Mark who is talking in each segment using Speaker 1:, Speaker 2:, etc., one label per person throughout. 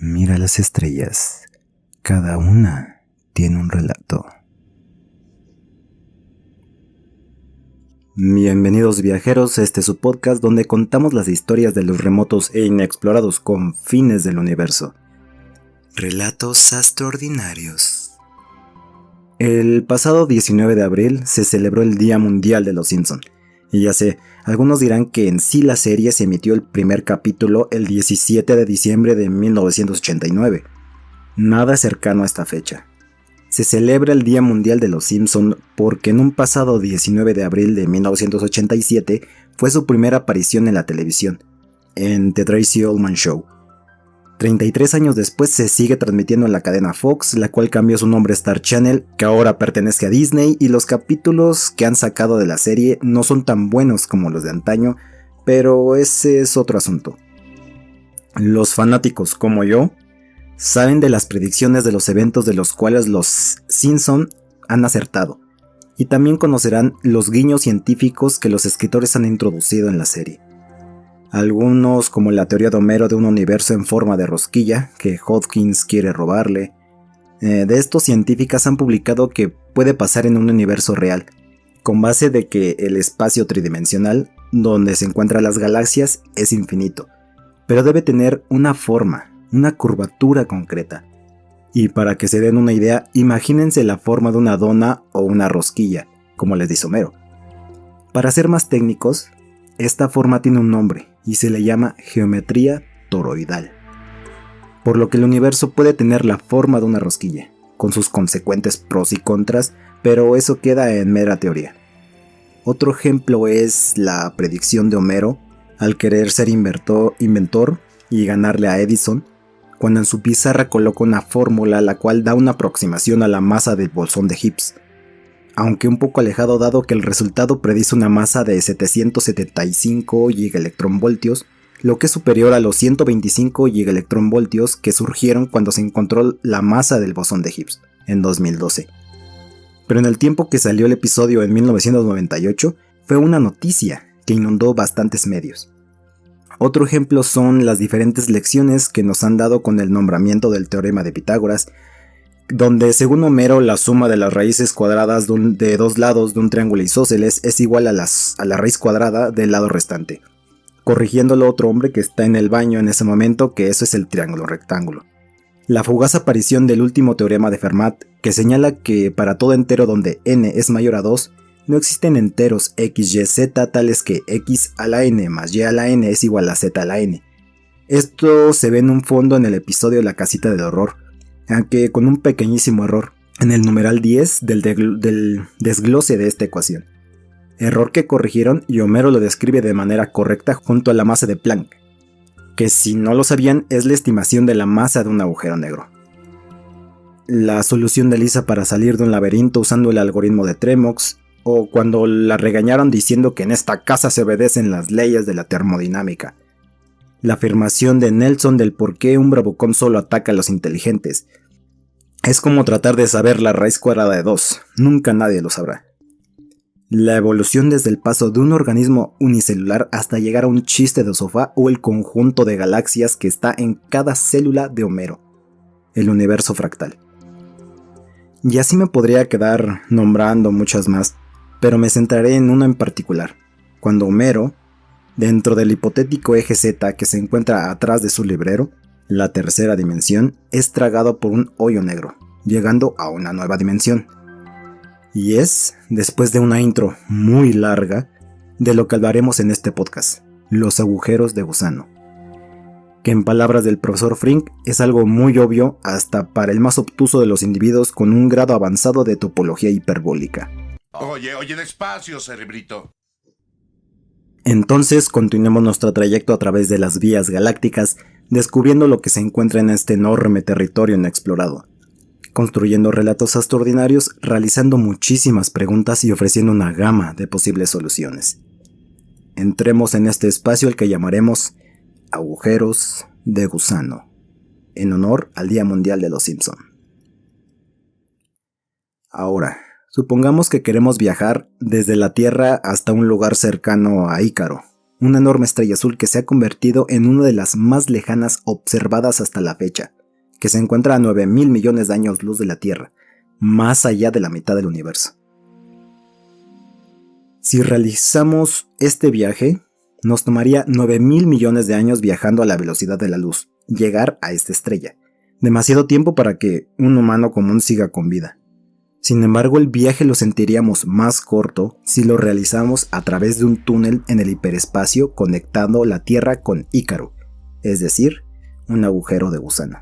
Speaker 1: Mira las estrellas, cada una tiene un relato. Bienvenidos viajeros, este es su podcast donde contamos las historias de los remotos e inexplorados confines del universo. Relatos extraordinarios. El pasado 19 de abril se celebró el Día Mundial de los Simpson. Y ya sé, algunos dirán que en sí la serie se emitió el primer capítulo el 17 de diciembre de 1989. Nada cercano a esta fecha. Se celebra el Día Mundial de los Simpson porque en un pasado 19 de abril de 1987 fue su primera aparición en la televisión, en The Tracey Ullman Show. 33 años después se sigue transmitiendo en la cadena Fox, la cual cambió su nombre a Star Channel, que ahora pertenece a Disney, y los capítulos que han sacado de la serie no son tan buenos como los de antaño, pero ese es otro asunto. Los fanáticos como yo saben de las predicciones de los eventos de los cuales los Simpson han acertado, y también conocerán los guiños científicos que los escritores han introducido en la serie. Algunos, como la teoría de Homero de un universo en forma de rosquilla que Hawkins quiere robarle. De estos, científicas han publicado que puede pasar en un universo real, con base de que el espacio tridimensional, donde se encuentran las galaxias, es infinito, pero debe tener una forma, una curvatura concreta. Y para que se den una idea, imagínense la forma de una dona o una rosquilla, como les dice Homero. Para ser más técnicos, esta forma tiene un nombre y se le llama geometría toroidal, por lo que el universo puede tener la forma de una rosquilla, con sus consecuentes pros y contras, pero eso queda en mera teoría. Otro ejemplo es la predicción de Homero al querer ser inventor y ganarle a Edison, cuando en su pizarra coloca una fórmula la cual da una aproximación a la masa del bosón de Higgs, aunque un poco alejado dado que el resultado predice una masa de 775 gigaelectronvoltios, lo que es superior a los 125 gigaelectronvoltios que surgieron cuando se encontró la masa del bosón de Higgs en 2012. Pero en el tiempo que salió el episodio en 1998, fue una noticia que inundó bastantes medios. Otro ejemplo son las diferentes lecciones que nos han dado con el nombramiento del teorema de Pitágoras, donde según Homero la suma de las raíces cuadradas de dos lados de un triángulo isósceles es igual a la raíz cuadrada del lado restante, corrigiéndolo otro hombre que está en el baño en ese momento que eso es el triángulo rectángulo. La fugaz aparición del último teorema de Fermat, que señala que para todo entero donde n es mayor a 2, no existen enteros x, y, z tales que x a la n más y a la n es igual a z a la n. Esto se ve en un fondo en el episodio de La Casita del Horror, aunque con un pequeñísimo error en el numeral 10 del desglose de esta ecuación. Error que corrigieron y Homero lo describe de manera correcta junto a la masa de Planck, que si no lo sabían es la estimación de la masa de un agujero negro. La solución de Lisa para salir de un laberinto usando el algoritmo de Tremox, o cuando la regañaron diciendo que en esta casa se obedecen las leyes de la termodinámica. La afirmación de Nelson del por qué un bravucón solo ataca a los inteligentes. Es como tratar de saber la raíz cuadrada de 2, nunca nadie lo sabrá. La evolución desde el paso de un organismo unicelular hasta llegar a un chiste de sofá o el conjunto de galaxias que está en cada célula de Homero, el universo fractal. Y así me podría quedar nombrando muchas más, pero me centraré en una en particular, cuando Homero, dentro del hipotético eje Z que se encuentra atrás de su librero, la tercera dimensión, es tragado por un hoyo negro, llegando a una nueva dimensión. Y es, después de una intro muy larga, de lo que hablaremos en este podcast, los agujeros de gusano. Que en palabras del profesor Frink es algo muy obvio hasta para el más obtuso de los individuos con un grado avanzado de topología hiperbólica.
Speaker 2: Oye, despacio, cerebrito.
Speaker 1: Entonces continuemos nuestro trayecto a través de las vías galácticas, descubriendo lo que se encuentra en este enorme territorio inexplorado, construyendo relatos extraordinarios, realizando muchísimas preguntas y ofreciendo una gama de posibles soluciones. Entremos en este espacio al que llamaremos Agujeros de Gusano, en honor al Día Mundial de los Simpson. Ahora, supongamos que queremos viajar desde la Tierra hasta un lugar cercano a Ícaro, una enorme estrella azul que se ha convertido en una de las más lejanas observadas hasta la fecha, que se encuentra a 9.000 millones de años luz de la Tierra, más allá de la mitad del universo. Si realizamos este viaje, nos tomaría 9.000 millones de años viajando a la velocidad de la luz, llegar a esta estrella. Demasiado tiempo para que un humano común siga con vida. Sin embargo, el viaje lo sentiríamos más corto si lo realizamos a través de un túnel en el hiperespacio conectando la Tierra con Ícaro, es decir, un agujero de gusano.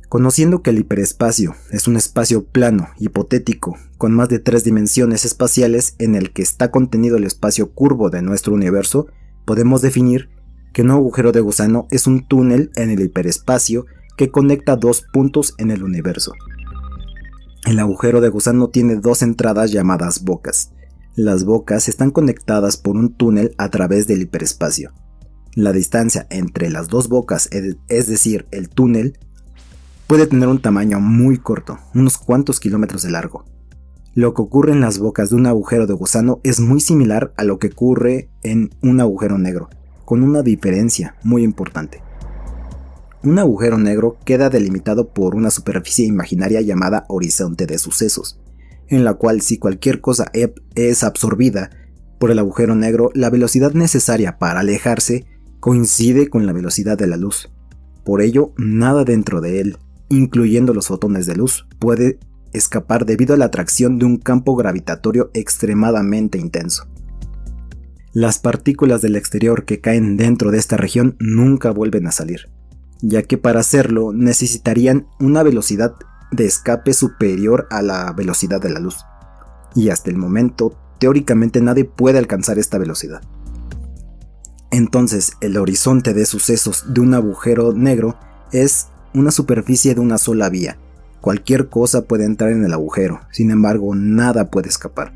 Speaker 1: Conociendo que el hiperespacio es un espacio plano, hipotético, con más de 3 dimensiones espaciales en el que está contenido el espacio curvo de nuestro universo, podemos definir que un agujero de gusano es un túnel en el hiperespacio que conecta 2 puntos en el universo. El agujero de gusano tiene 2 entradas llamadas bocas. Las bocas están conectadas por un túnel a través del hiperespacio. La distancia entre las 2 bocas, es decir, el túnel, puede tener un tamaño muy corto, unos cuantos kilómetros de largo. Lo que ocurre en las bocas de un agujero de gusano es muy similar a lo que ocurre en un agujero negro, con una diferencia muy importante. Un agujero negro queda delimitado por una superficie imaginaria llamada horizonte de sucesos, en la cual si cualquier cosa es absorbida por el agujero negro, la velocidad necesaria para alejarse coincide con la velocidad de la luz. Por ello, nada dentro de él, incluyendo los fotones de luz, puede escapar debido a la atracción de un campo gravitatorio extremadamente intenso. Las partículas del exterior que caen dentro de esta región nunca vuelven a salir, ya que para hacerlo necesitarían una velocidad de escape superior a la velocidad de la luz, y hasta el momento teóricamente nadie puede alcanzar esta velocidad. Entonces el horizonte de sucesos de un agujero negro es una superficie de una sola vía. Cualquier cosa puede entrar en el agujero, sin embargo nada puede escapar.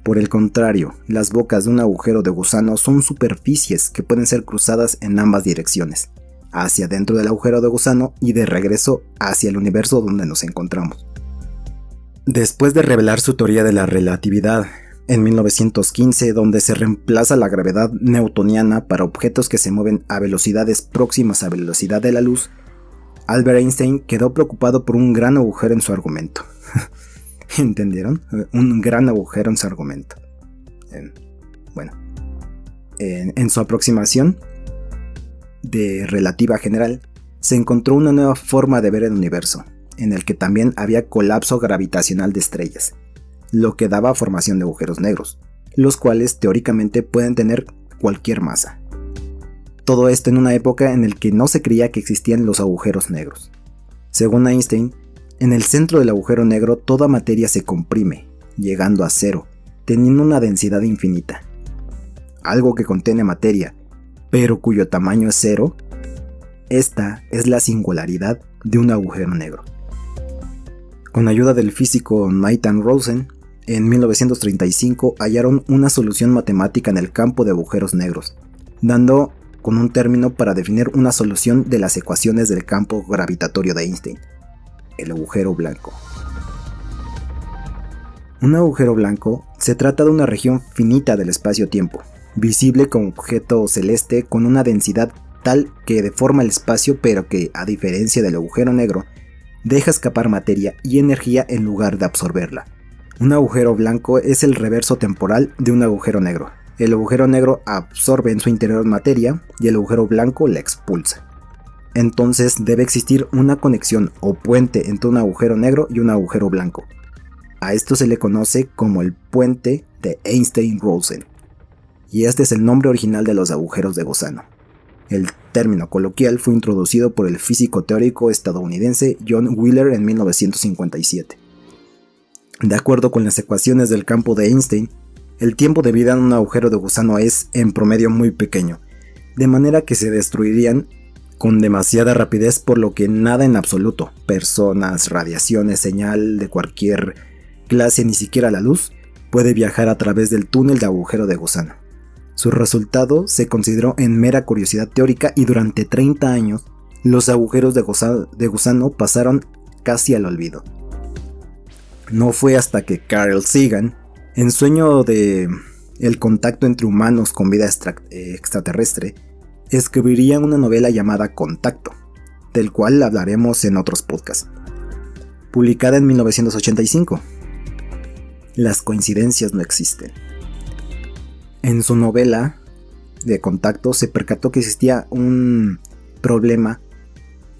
Speaker 1: Por el contrario, las bocas de un agujero de gusano son superficies que pueden ser cruzadas en ambas direcciones, hacia dentro del agujero de gusano y de regreso hacia el universo donde nos encontramos. Después de revelar su teoría de la relatividad, en 1915, donde se reemplaza la gravedad newtoniana para objetos que se mueven a velocidades próximas a velocidad de la luz, Albert Einstein quedó preocupado por un gran agujero en su argumento. ¿Entendieron? Un gran agujero en su argumento. En su aproximación de relativa general, se encontró una nueva forma de ver el universo, en el que también había colapso gravitacional de estrellas, lo que daba formación de agujeros negros, los cuales teóricamente pueden tener cualquier masa. Todo esto en una época en la que no se creía que existían los agujeros negros. Según Einstein, en el centro del agujero negro toda materia se comprime, llegando a cero, teniendo una densidad infinita. Algo que contiene materia, pero cuyo tamaño es cero, esta es la singularidad de un agujero negro. Con ayuda del físico Nathan Rosen, en 1935 hallaron una solución matemática en el campo de agujeros negros, dando con un término para definir una solución de las ecuaciones del campo gravitatorio de Einstein: el agujero blanco. Un agujero blanco se trata de una región finita del espacio-tiempo, visible como objeto celeste con una densidad tal que deforma el espacio, pero que, a diferencia del agujero negro, deja escapar materia y energía en lugar de absorberla. Un agujero blanco es el reverso temporal de un agujero negro. El agujero negro absorbe en su interior materia y el agujero blanco la expulsa. Entonces debe existir una conexión o puente entre un agujero negro y un agujero blanco. A esto se le conoce como el puente de Einstein-Rosen, y este es el nombre original de los agujeros de gusano. El término coloquial fue introducido por el físico teórico estadounidense John Wheeler en 1957. De acuerdo con las ecuaciones del campo de Einstein, el tiempo de vida en un agujero de gusano es, en promedio, muy pequeño, de manera que se destruirían con demasiada rapidez, por lo que nada en absoluto, personas, radiaciones, señal de cualquier clase, ni siquiera la luz, puede viajar a través del túnel de agujero de gusano. Su resultado se consideró en mera curiosidad teórica y durante 30 años los agujeros de gusano pasaron casi al olvido. No fue hasta que Carl Sagan, en sueño de el contacto entre humanos con vida extraterrestre, escribiría una novela llamada Contacto, del cual hablaremos en otros podcasts, publicada en 1985. Las coincidencias no existen. En su novela de Contacto se percató que existía un problema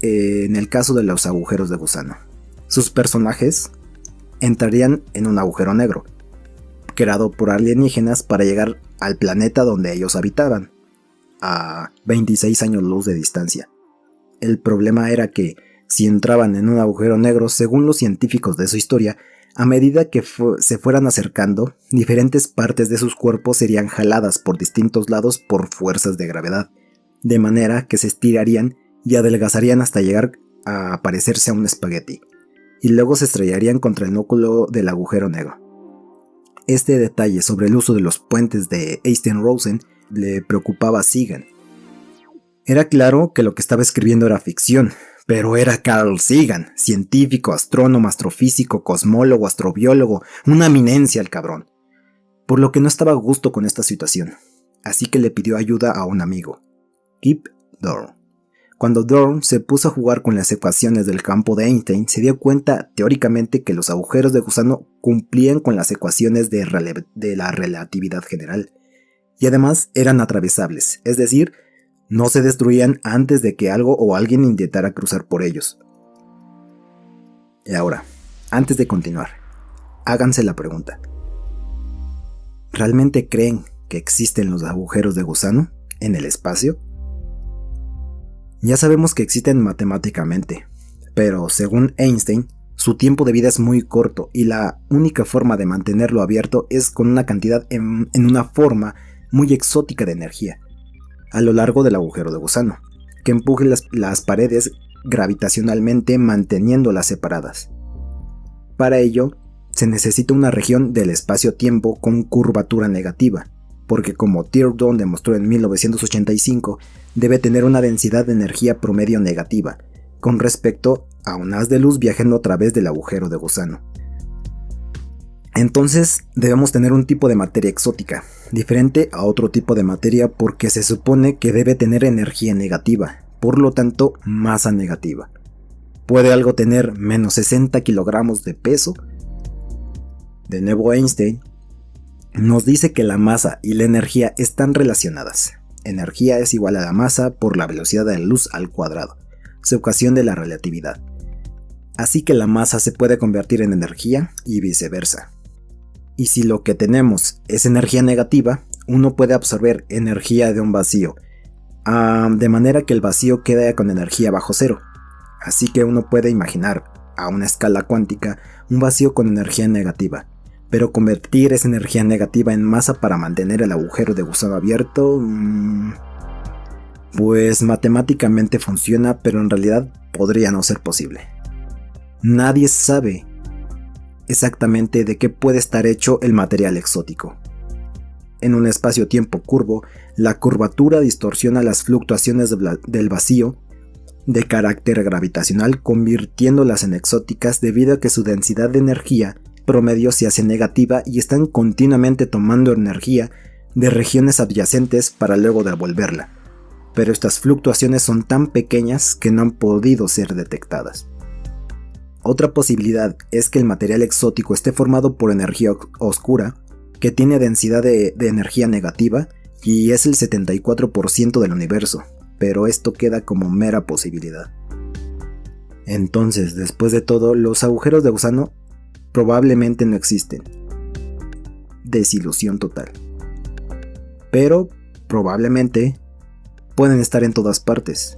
Speaker 1: en el caso de los agujeros de gusano. Sus personajes entrarían en un agujero negro, creado por alienígenas para llegar al planeta donde ellos habitaban, a 26 años luz de distancia. El problema era que si entraban en un agujero negro, según los científicos de su historia, a medida que se fueran acercando, diferentes partes de sus cuerpos serían jaladas por distintos lados por fuerzas de gravedad, de manera que se estirarían y adelgazarían hasta llegar a parecerse a un espagueti, y luego se estrellarían contra el núcleo del agujero negro. Este detalle sobre el uso de los puentes de Einstein-Rosen le preocupaba a Sagan. Era claro que lo que estaba escribiendo era ficción, pero era Carl Sagan, científico, astrónomo, astrofísico, cosmólogo, astrobiólogo, una eminencia el cabrón. Por lo que no estaba a gusto con esta situación, así que le pidió ayuda a un amigo, Kip Thorne. Cuando Thorne se puso a jugar con las ecuaciones del campo de Einstein, se dio cuenta teóricamente que los agujeros de gusano cumplían con las ecuaciones de la relatividad general, y además eran atravesables, es decir, no se destruían antes de que algo o alguien intentara cruzar por ellos. Y ahora, antes de continuar, háganse la pregunta: ¿realmente creen que existen los agujeros de gusano en el espacio? Ya sabemos que existen matemáticamente, pero según Einstein, su tiempo de vida es muy corto y la única forma de mantenerlo abierto es con una cantidad en una forma muy exótica de energía a lo largo del agujero de gusano, que empuje las paredes gravitacionalmente manteniéndolas separadas. Para ello, se necesita una región del espacio-tiempo con curvatura negativa, porque como Thorne demostró en 1985, debe tener una densidad de energía promedio negativa, con respecto a un haz de luz viajando a través del agujero de gusano. Entonces debemos tener un tipo de materia exótica, diferente a otro tipo de materia porque se supone que debe tener energía negativa, por lo tanto masa negativa. ¿Puede algo tener menos 60 kilogramos de peso? De nuevo Einstein nos dice que la masa y la energía están relacionadas. Energía es igual a la masa por la velocidad de la luz al cuadrado, su ecuación de la relatividad. Así que la masa se puede convertir en energía y viceversa. Y si lo que tenemos es energía negativa, uno puede absorber energía de un vacío, de manera que el vacío queda con energía bajo cero. Así que uno puede imaginar, a una escala cuántica, un vacío con energía negativa, pero convertir esa energía negativa en masa para mantener el agujero de gusano abierto, pues matemáticamente funciona, pero en realidad podría no ser posible. Nadie sabe exactamente de qué puede estar hecho el material exótico. En un espacio-tiempo curvo, la curvatura distorsiona las fluctuaciones del vacío de carácter gravitacional, convirtiéndolas en exóticas debido a que su densidad de energía promedio se hace negativa y están continuamente tomando energía de regiones adyacentes para luego devolverla. Pero estas fluctuaciones son tan pequeñas que no han podido ser detectadas. Otra posibilidad es que el material exótico esté formado por energía oscura, que tiene densidad de energía negativa y es el 74% del universo, pero esto queda como mera posibilidad. Entonces, después de todo, los agujeros de gusano probablemente no existen. Desilusión total. Pero probablemente pueden estar en todas partes.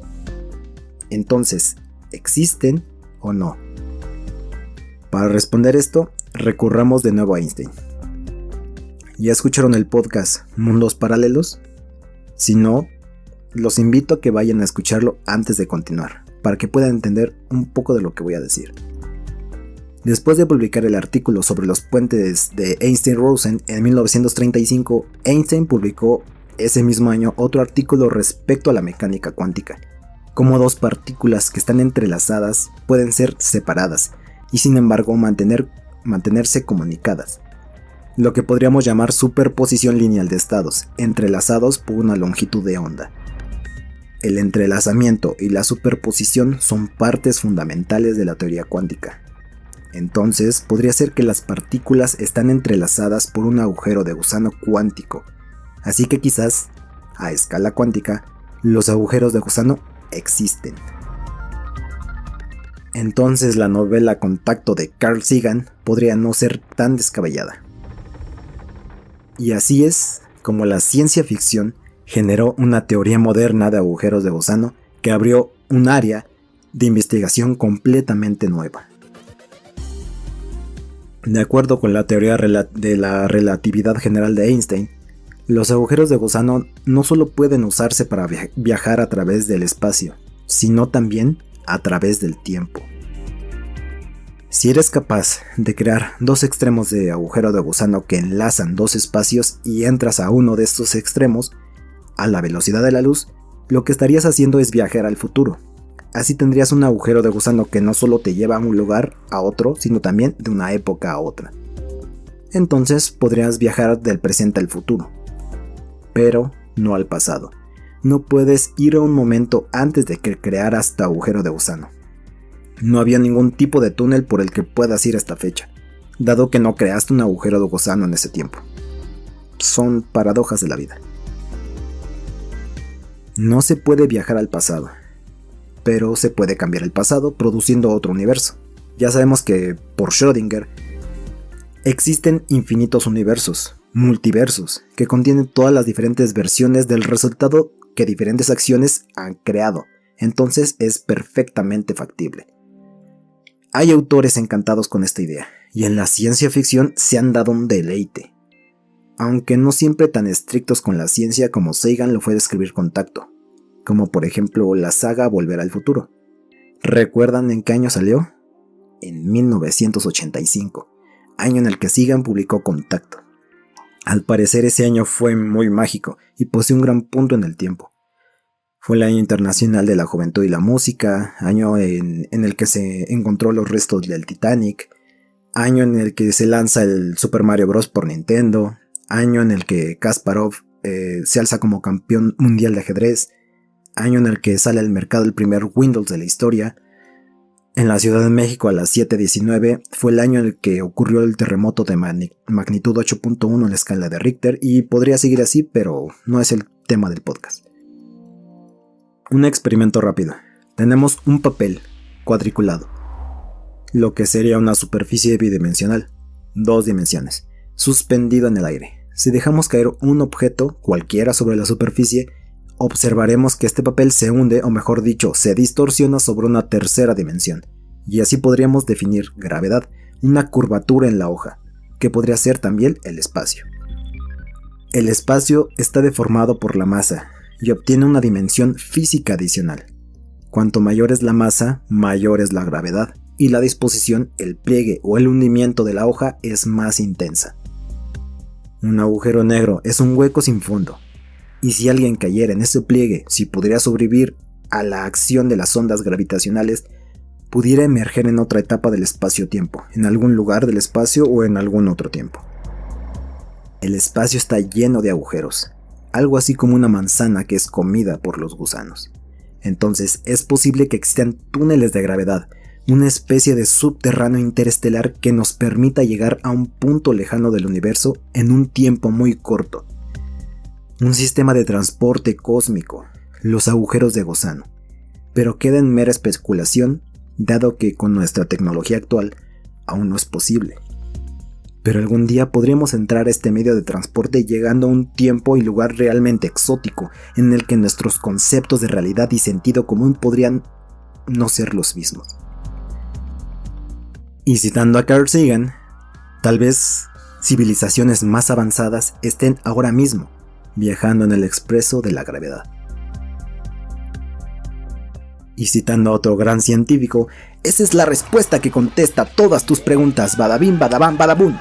Speaker 1: Entonces, ¿existen o no? Para responder esto, recurramos de nuevo a Einstein. ¿Ya escucharon el podcast Mundos Paralelos? Si no, los invito a que vayan a escucharlo antes de continuar, para que puedan entender un poco de lo que voy a decir. Después de publicar el artículo sobre los puentes de Einstein-Rosen en 1935, Einstein publicó ese mismo año otro artículo respecto a la mecánica cuántica, cómo dos partículas que están entrelazadas pueden ser separadas y sin embargo mantenerse comunicadas. lo que podríamos llamar superposición lineal de estados, entrelazados por una longitud de onda. El entrelazamiento y la superposición son partes fundamentales de la teoría cuántica. Entonces, podría ser que las partículas están entrelazadas por un agujero de gusano cuántico, así que quizás, a escala cuántica, los agujeros de gusano existen. Entonces la novela Contacto de Carl Sagan podría no ser tan descabellada. Y así es como la ciencia ficción generó una teoría moderna de agujeros de gusano que abrió un área de investigación completamente nueva. De acuerdo con la teoría de la relatividad general de Einstein, los agujeros de gusano no solo pueden usarse para viajar a través del espacio, sino también a través del tiempo. Si eres capaz de crear dos extremos de agujero de gusano que enlazan dos espacios y entras a uno de estos extremos a la velocidad de la luz, lo que estarías haciendo es viajar al futuro. Así tendrías un agujero de gusano que no solo te lleva a un lugar a otro, sino también de una época a otra. Entonces podrías viajar del presente al futuro, pero no al pasado. No puedes ir a un momento antes de que crearas tu agujero de gusano. No había ningún tipo de túnel por el que puedas ir a esta fecha, dado que no creaste un agujero de gusano en ese tiempo. Son paradojas de la vida. No se puede viajar al pasado, pero se puede cambiar el pasado produciendo otro universo. Ya sabemos que, por Schrödinger, existen infinitos universos, multiversos, que contienen todas las diferentes versiones del resultado que diferentes acciones han creado, entonces es perfectamente factible. Hay autores encantados con esta idea, y en la ciencia ficción se han dado un deleite, aunque no siempre tan estrictos con la ciencia como Sagan lo fue de escribir Contacto, como por ejemplo la saga Volver al Futuro. ¿Recuerdan en qué año salió? En 1985, año en el que Sagan publicó Contacto. Al parecer ese año fue muy mágico y posee un gran punto en el tiempo. Fue el año internacional de la juventud y la música, año en el que se encontró los restos del Titanic, año en el que se lanza el Super Mario Bros. Por Nintendo, año en el que Kasparov se alza como campeón mundial de ajedrez, año en el que sale al mercado el primer Windows de la historia. En la Ciudad de México a las 7:19 fue el año en el que ocurrió el terremoto de magnitud 8.1 en la escala de Richter, y podría seguir así, pero no es el tema del podcast. Un experimento rápido. Tenemos un papel cuadriculado, lo que sería una superficie bidimensional, 2 dimensiones, suspendido en el aire. Si dejamos caer un objeto cualquiera sobre la superficie, observaremos que este papel se hunde, o mejor dicho, se distorsiona sobre una tercera dimensión, y así podríamos definir gravedad, una curvatura en la hoja, que podría ser también el espacio. El espacio está deformado por la masa, y obtiene una dimensión física adicional. Cuanto mayor es la masa, mayor es la gravedad, y la disposición, el pliegue o el hundimiento de la hoja es más intensa. Un agujero negro es un hueco sin fondo, y si alguien cayera en ese pliegue, si pudiera sobrevivir a la acción de las ondas gravitacionales, pudiera emerger en otra etapa del espacio-tiempo, en algún lugar del espacio o en algún otro tiempo. El espacio está lleno de agujeros, algo así como una manzana que es comida por los gusanos. Entonces es posible que existan túneles de gravedad, una especie de subterráneo interestelar que nos permita llegar a un punto lejano del universo en un tiempo muy corto. Un sistema de transporte cósmico, los agujeros de gusano. Pero queda en mera especulación, dado que con nuestra tecnología actual aún no es posible. Pero algún día podríamos entrar a este medio de transporte llegando a un tiempo y lugar realmente exótico, en el que nuestros conceptos de realidad y sentido común podrían no ser los mismos. Y citando a Carl Sagan, tal vez civilizaciones más avanzadas estén ahora mismo viajando en el expreso de la gravedad. Y citando a otro gran científico, esa es la respuesta que contesta todas tus preguntas, badabim, badabam, badabum.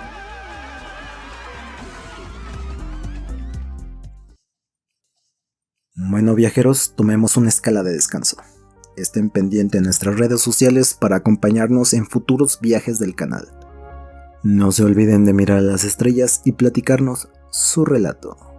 Speaker 1: Bueno, viajeros, tomemos una escala de descanso. Estén pendientes en nuestras redes sociales para acompañarnos en futuros viajes del canal. No se olviden de mirar a las estrellas y platicarnos su relato.